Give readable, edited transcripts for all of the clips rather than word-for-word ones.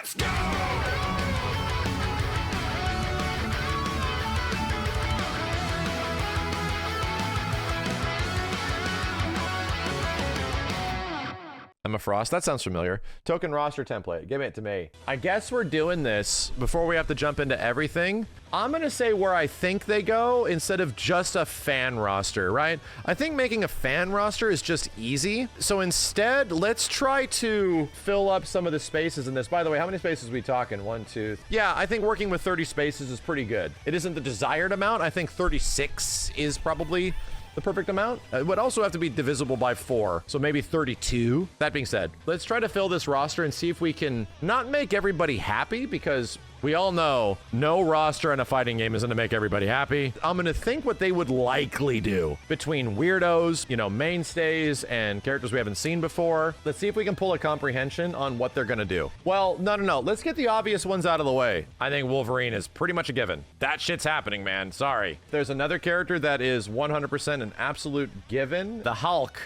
Let's go! Emma Frost, that sounds familiar. Token roster template, give it to me. I guess we're doing this before we have to jump into everything. I'm gonna say where I think they go instead of just a fan roster, right? I think making a fan roster is just easy. So instead, let's try to fill up some of the spaces in this. By the way, how many spaces are we talking? 1, 2. Yeah, I think working with 30 spaces is pretty good. It isn't the desired amount. I think 36 is probably the perfect amount. It would also have to be divisible by 4, so maybe 32. That being said, let's try to fill this roster and see if we can not make everybody happy, because we all know no roster in a fighting game is going to make everybody happy. I'm going to think what they would likely do between weirdos, you know, mainstays, and characters we haven't seen before. Let's see if we can pull a comprehension on what they're going to do. Well, no. Let's get the obvious ones out of the way. I think Wolverine is pretty much a given. That shit's happening, man. Sorry. There's another character that is 100% an absolute given. The Hulk.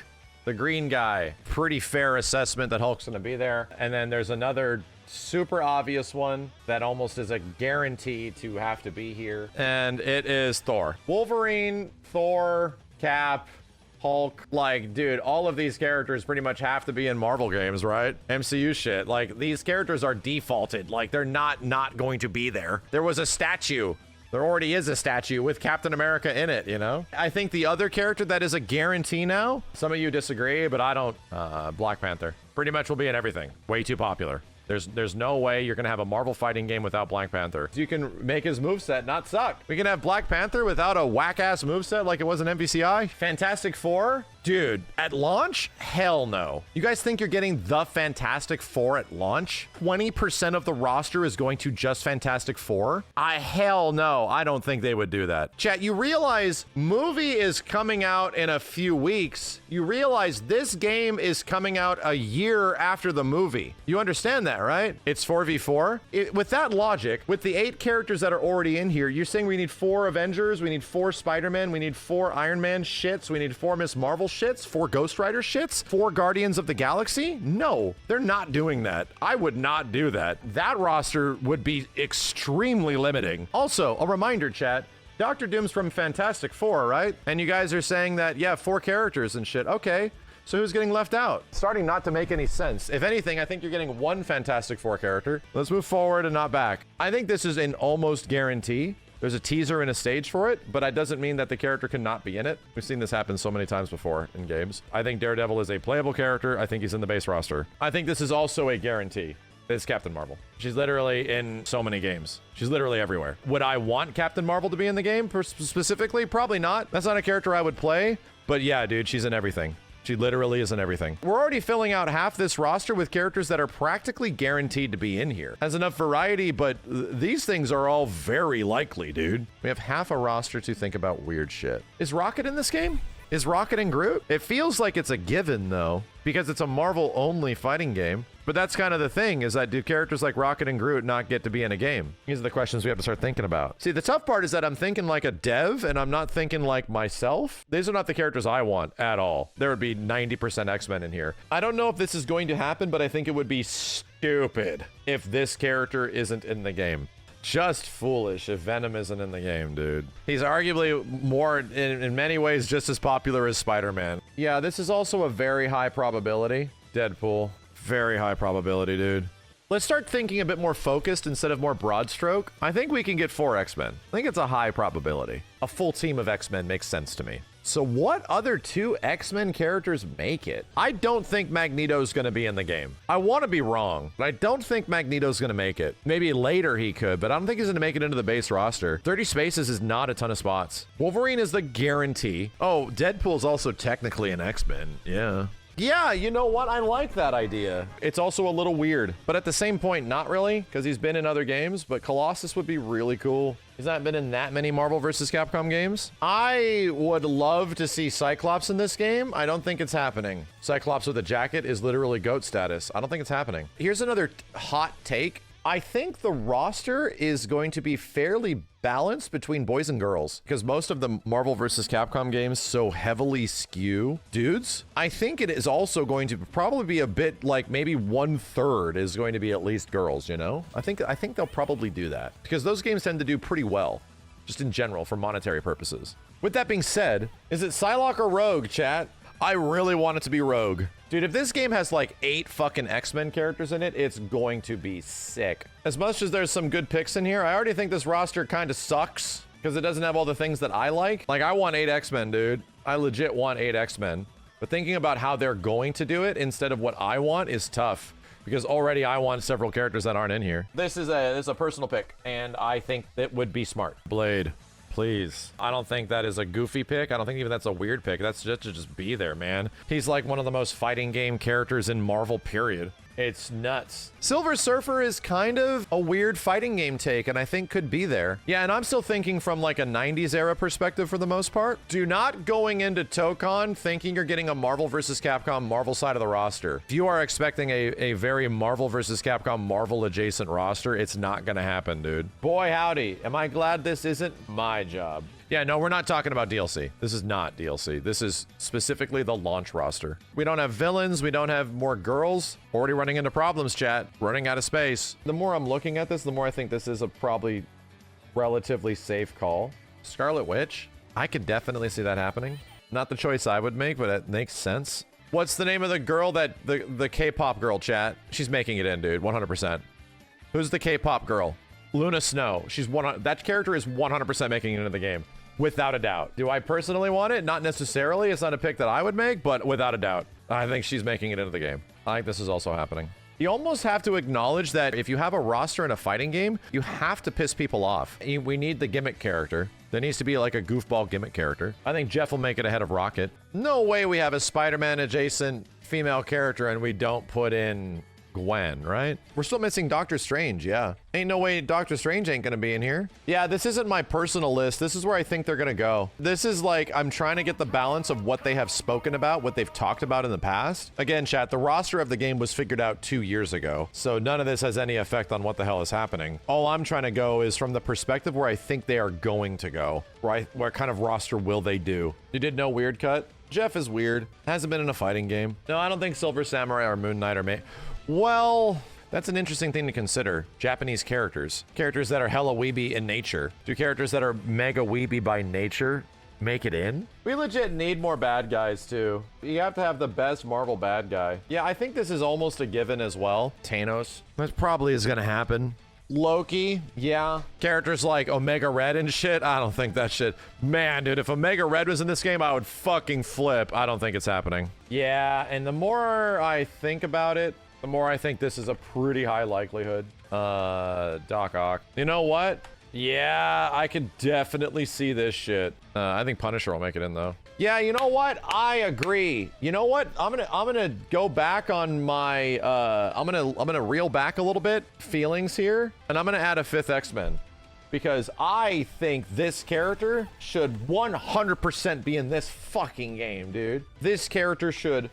The green guy. Pretty fair assessment that Hulk's going to be there. And then there's another super obvious one that almost is a guarantee to have to be here, and it is Thor. Wolverine, Thor, Cap, Hulk. Like, dude, all of these characters pretty much have to be in Marvel games, right? MCU shit. Like, these characters are defaulted. Like, they're not going to be there. There was a statue. There already is a statue with Captain America in it, you know? I think the other character that is a guarantee now, some of you disagree, but I don't, Black Panther. Pretty much will be in everything. Way too popular. There's no way you're gonna have a Marvel fighting game without Black Panther. You can make his moveset not suck. We can have Black Panther without a whack-ass moveset like it was in MVCI. Fantastic Four? Dude, at launch? Hell no. You guys think you're getting the Fantastic Four at launch? 20% of the roster is going to just Fantastic Four? Hell no. I don't think they would do that. Chat, you realize movie is coming out in a few weeks. You realize this game is coming out a year after the movie. You understand that, right? It's 4v4. With that logic, with the 8 characters that are already in here, you're saying we need 4 Avengers, we need 4 Spider-Man, we need 4 Iron Man shits, we need 4 Miss Marvel shits, 4 Ghost Rider shits, 4 Guardians of the Galaxy? No, they're not doing that. I would not do that. That roster would be extremely limiting. Also, a reminder, chat, Doctor Doom's from Fantastic Four, right? And you guys are saying that, yeah, 4 characters and shit. Okay. So who's getting left out? Starting not to make any sense. If anything, I think you're getting 1 Fantastic Four character. Let's move forward and not back. I think this is an almost guarantee. There's a teaser and a stage for it, but that doesn't mean that the character cannot be in it. We've seen this happen so many times before in games. I think Daredevil is a playable character. I think he's in the base roster. I think this is also a guarantee. It's Captain Marvel. She's literally in so many games. She's literally everywhere. Would I want Captain Marvel to be in the game specifically? Probably not. That's not a character I would play, but yeah, dude, she's in everything. She literally is in everything. We're already filling out half this roster with characters that are practically guaranteed to be in here. Has enough variety, but these things are all very likely, dude. We have half a roster to think about weird shit. Is Rocket in this game? Is Rocket and Groot? It feels like it's a given, though, because it's a Marvel-only fighting game. But that's kind of the thing, is that do characters like Rocket and Groot not get to be in a game? These are the questions we have to start thinking about. See, the tough part is that I'm thinking like a dev, and I'm not thinking like myself. These are not the characters I want at all. There would be 90% X-Men in here. I don't know if this is going to happen, but I think it would be stupid if this character isn't in the game. Just foolish if Venom isn't in the game, dude. He's arguably more, in many ways, just as popular as Spider-Man. Yeah, this is also a very high probability. Deadpool. Very high probability, dude. Let's start thinking a bit more focused instead of more broad stroke. I think we can get 4 X-Men. I think it's a high probability. A full team of X-Men makes sense to me. So what other 2 X-Men characters make it? I don't think Magneto's gonna be in the game. I want to be wrong, but I don't think Magneto's gonna make it. Maybe later he could, but I don't think he's gonna make it into the base roster. 30 spaces is not a ton of spots. Wolverine is the guarantee. Oh, Deadpool's also technically an X-Men. Yeah. Yeah, you know what? I like that idea. It's also a little weird, but at the same point, not really, because he's been in other games, but Colossus would be really cool. He's not been in that many Marvel vs. Capcom games. I would love to see Cyclops in this game. I don't think it's happening. Cyclops with a jacket is literally GOAT status. I don't think it's happening. Here's another hot take. I think the roster is going to be fairly balanced between boys and girls because most of the Marvel vs. Capcom games so heavily skew dudes. I think it is also going to probably be a bit like maybe 1/3 is going to be at least girls, you know? I think they'll probably do that because those games tend to do pretty well just in general for monetary purposes. With that being said, is it Psylocke or Rogue, chat? I really want it to be Rogue. Dude, if this game has like 8 fucking X-Men characters in it, it's going to be sick. As much as there's some good picks in here, I already think this roster kind of sucks because it doesn't have all the things that I like. Like, I want 8 X-Men, dude. I legit want 8 X-Men. But thinking about how they're going to do it instead of what I want is tough because already I want several characters that aren't in here. This is a personal pick, and I think it would be smart. Blade. Please. I don't think that is a goofy pick. I don't think even that's a weird pick. That's just to just be there, man. He's like one of the most fighting game characters in Marvel, period. It's nuts. Silver Surfer is kind of a weird fighting game take, and I think could be there. Yeah, and I'm still thinking from like a 90s era perspective for the most part. Do not going into Tokon thinking you're getting a Marvel vs. Capcom Marvel side of the roster. If you are expecting a very Marvel vs. Capcom Marvel adjacent roster, it's not gonna happen, dude. Boy, howdy. Am I glad this isn't my job? Yeah, no, we're not talking about DLC. This is not DLC. This is specifically the launch roster. We don't have villains. We don't have more girls. Already running into problems, chat. Running out of space. The more I'm looking at this, the more I think this is a probably relatively safe call. Scarlet Witch? I could definitely see that happening. Not the choice I would make, but it makes sense. What's the name of the girl that... the K-pop girl, chat? She's making it in, dude. 100%. Who's the K-pop girl? Luna Snow. She's that character is 100% making it into the game. Without a doubt. Do I personally want it? Not necessarily. It's not a pick that I would make, but without a doubt. I think she's making it into the game. I think this is also happening. You almost have to acknowledge that if you have a roster in a fighting game, you have to piss people off. We need the gimmick character. There needs to be like a goofball gimmick character. I think Jeff will make it ahead of Rocket. No way we have a Spider-Man adjacent female character and we don't put in Gwen, right? We're still missing Doctor Strange, yeah. Ain't no way Doctor Strange ain't gonna be in here. Yeah, this isn't my personal list. This is where I think they're gonna go. This is like, I'm trying to get the balance of what they have spoken about, what they've talked about in the past. Again, chat, the roster of the game was figured out 2 years ago, so none of this has any effect on what the hell is happening. All I'm trying to go is from the perspective where I think they are going to go. What kind of roster will they do? You did no weird cut? Jeff is weird. Hasn't been in a fighting game. No, I don't think Silver Samurai or Moon Knight are well, that's an interesting thing to consider. Japanese characters. Characters that are hella weeby in nature. Do characters that are mega weeby by nature make it in? We legit need more bad guys, too. You have to have the best Marvel bad guy. Yeah, I think this is almost a given as well. Thanos. That probably is gonna happen. Loki, yeah. Characters like Omega Red and shit, I don't think that shit. Man, dude, if Omega Red was in this game, I would fucking flip. I don't think it's happening. Yeah, and the more I think about it, the more I think this is a pretty high likelihood. Doc Ock. You know what? Yeah, I could definitely see this shit. I think Punisher will make it in though. Yeah, you know what? I agree. You know what? I'm gonna go back on my I'm gonna reel back a little bit feelings here, and I'm gonna add a 5th X-Men. Because I think this character should 100% be in this fucking game, dude. This character should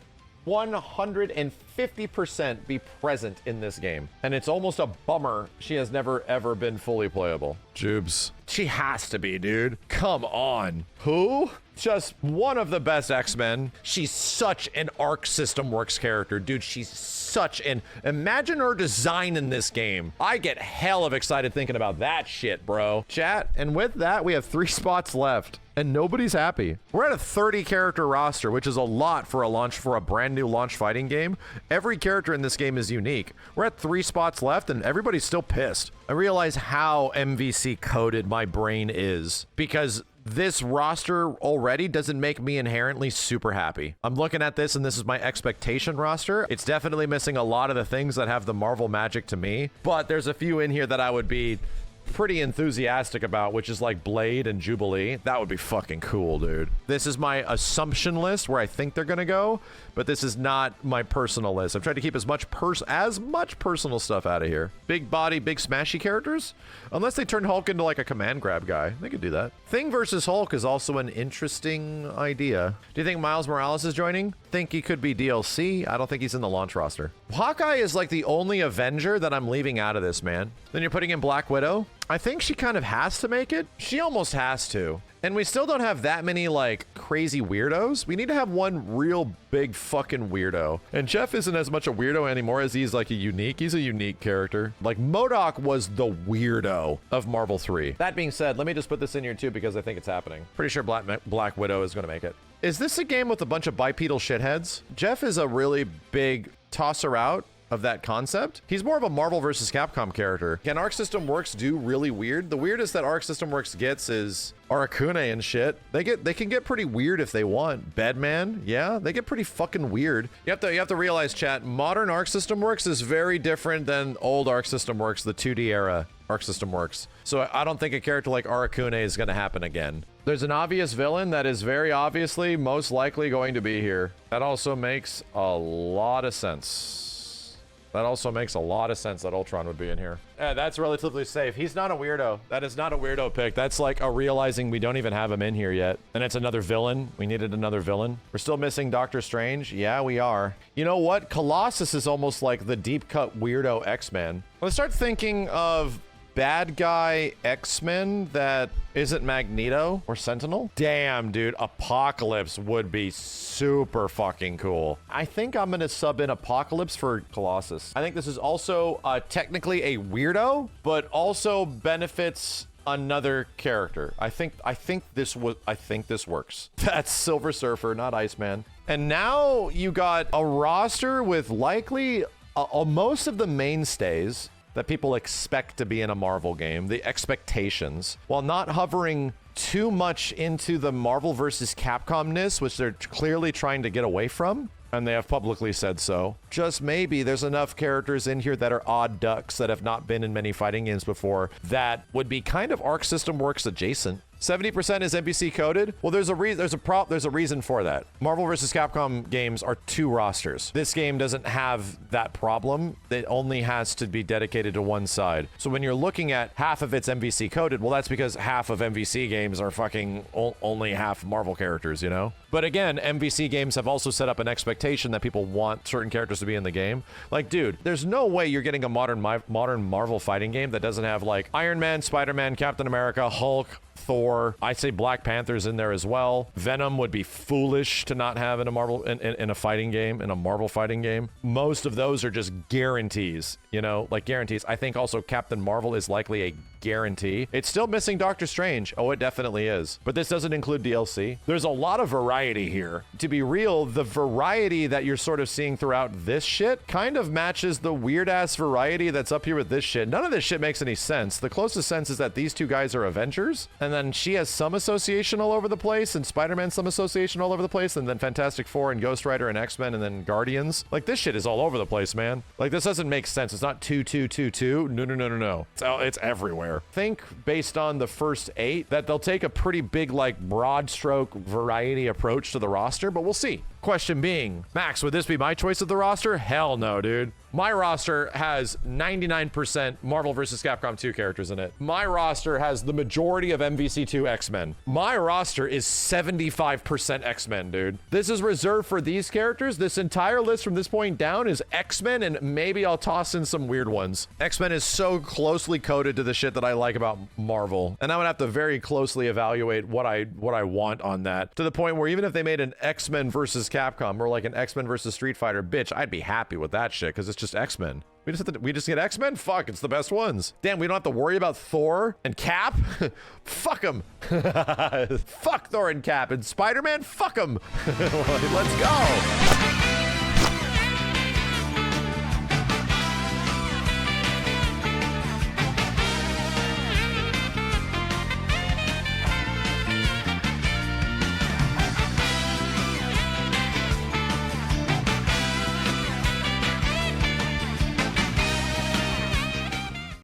150% be present in this game. And it's almost a bummer she has never ever been fully playable. Jubes. She has to be, dude. Come on. Who? Just one of the best X-Men. She's such an Arc System Works character, dude. She's such an... Imagine her design in this game. I get hell of excited thinking about that shit, bro. Chat, and with that, we have 3 spots left. And nobody's happy. We're at a 30 character roster, which is a lot for a brand new launch fighting game. Every character in this game is unique. We're at 3 spots left and everybody's still pissed. I realize how MVC coded my brain is because this roster already doesn't make me inherently super happy. I'm looking at this and this is my expectation roster. It's definitely missing a lot of the things that have the Marvel magic to me, but there's a few in here that I would be pretty enthusiastic about, which is like Blade and Jubilee. That would be fucking cool, dude. This is my assumption list where I think they're gonna go, but this is not my personal list. I'm trying to keep as much personal stuff out of here. Big body, big smashy characters? Unless they turn Hulk into like a command grab guy. They could do that. Thing versus Hulk is also an interesting idea. Do you think Miles Morales is joining? Think he could be DLC. I don't think he's in the launch roster. Hawkeye is like the only Avenger that I'm leaving out of this, man. Then you're putting in Black Widow. I think she kind of has to make it. She almost has to. And we still don't have that many like crazy weirdos. We need to have one real big fucking weirdo. And Jeff isn't as much a weirdo anymore as he's like he's a unique character. Like MODOK was the weirdo of Marvel 3. That being said, let me just put this in here too because I think it's happening. Pretty sure Black Widow is gonna make it. Is this a game with a bunch of bipedal shitheads? Jeff is a really big tosser out of that concept. He's more of a Marvel versus Capcom character. Can Arc System Works do really weird? The weirdest that Arc System Works gets is Arakune and shit. They can get pretty weird if they want. Bedman, yeah, they get pretty fucking weird. You have to realize, chat, modern Arc System Works is very different than old Arc System Works, the 2D era Arc System Works. So I don't think a character like Arakune is gonna happen again. There's an obvious villain that is very obviously most likely going to be here. That also makes a lot of sense. That also makes a lot of sense that Ultron would be in here. Yeah, that's relatively safe. He's not a weirdo. That is not a weirdo pick. That's like a realizing we don't even have him in here yet. And it's another villain. We needed another villain. We're still missing Doctor Strange. Yeah, we are. You know what? Colossus is almost like the deep cut weirdo X-Men. Let's start thinking of bad guy X-Men that isn't Magneto or Sentinel. Damn, dude, Apocalypse would be super fucking cool. I think I'm gonna sub in Apocalypse for Colossus. I think this is also technically a weirdo, but also benefits another character. I think this works. That's Silver Surfer, not Iceman. And now you got a roster with likely most of the mainstays that people expect to be in a Marvel game, the expectations, while not hovering too much into the Marvel versus Capcom-ness, which they're clearly trying to get away from, and they have publicly said so. Just maybe there's enough characters in here that are odd ducks that have not been in many fighting games before that would be kind of Arc System Works adjacent. 70% is NPC coded. Well, there's a reason for that. Marvel vs. Capcom games are 2 rosters. This game doesn't have that problem. It only has to be dedicated to one side. So when you're looking at half of it's MVC coded, well, that's because half of MVC games are fucking only half Marvel characters, you know? But again, MVC games have also set up an expectation that people want certain characters to be in the game. Like, dude, there's no way you're getting a modern Marvel fighting game that doesn't have like Iron Man, Spider-Man, Captain America, Hulk, Thor. I'd say Black Panther's in there as well. Venom would be foolish to not have in a Marvel in a fighting game, in a Marvel fighting game. Most of those are just guarantees, you know, like guarantees. I think also Captain Marvel is likely a guarantee. It's still missing Doctor Strange. Oh, it definitely is. But this doesn't include DLC. There's a lot of variety here. To be real, the variety that you're sort of seeing throughout this shit kind of matches the weird ass variety that's up here with this shit. None of this shit makes any sense. The closest sense is that these 2 guys are Avengers, and then she has some association all over the place, and Spider-Man some association all over the place, and then Fantastic Four and Ghost Rider and X-Men, and then Guardians. Like, this shit is all over the place, man. Like, this doesn't make sense. It's not 2, 2, 2, 2. No. It's everywhere. Think based on the first 8 that they'll take a pretty big, like, broad stroke variety approach to the roster, but we'll see. Question being, Max, would this be my choice of the roster? Hell no, dude. My roster has 99% Marvel vs. Capcom 2 characters in it. My roster has the majority of MVC2 X-Men. My roster is 75% X-Men, dude. This is reserved for these characters. This entire list from this point down is X-Men, and maybe I'll toss in some weird ones. X-Men is so closely coded to the shit that I like about Marvel, and I would have to very closely evaluate what I want on that, to the point where even if they made an X-Men versus Capcom or like an X-Men versus Street Fighter, bitch, I'd be happy with that shit because it's just X-Men. We just get X-Men? Fuck, it's the best ones. Damn, we don't have to worry about Thor and Cap? Fuck them. Fuck Thor and Cap. And Spider-Man? Fuck them. Let's go.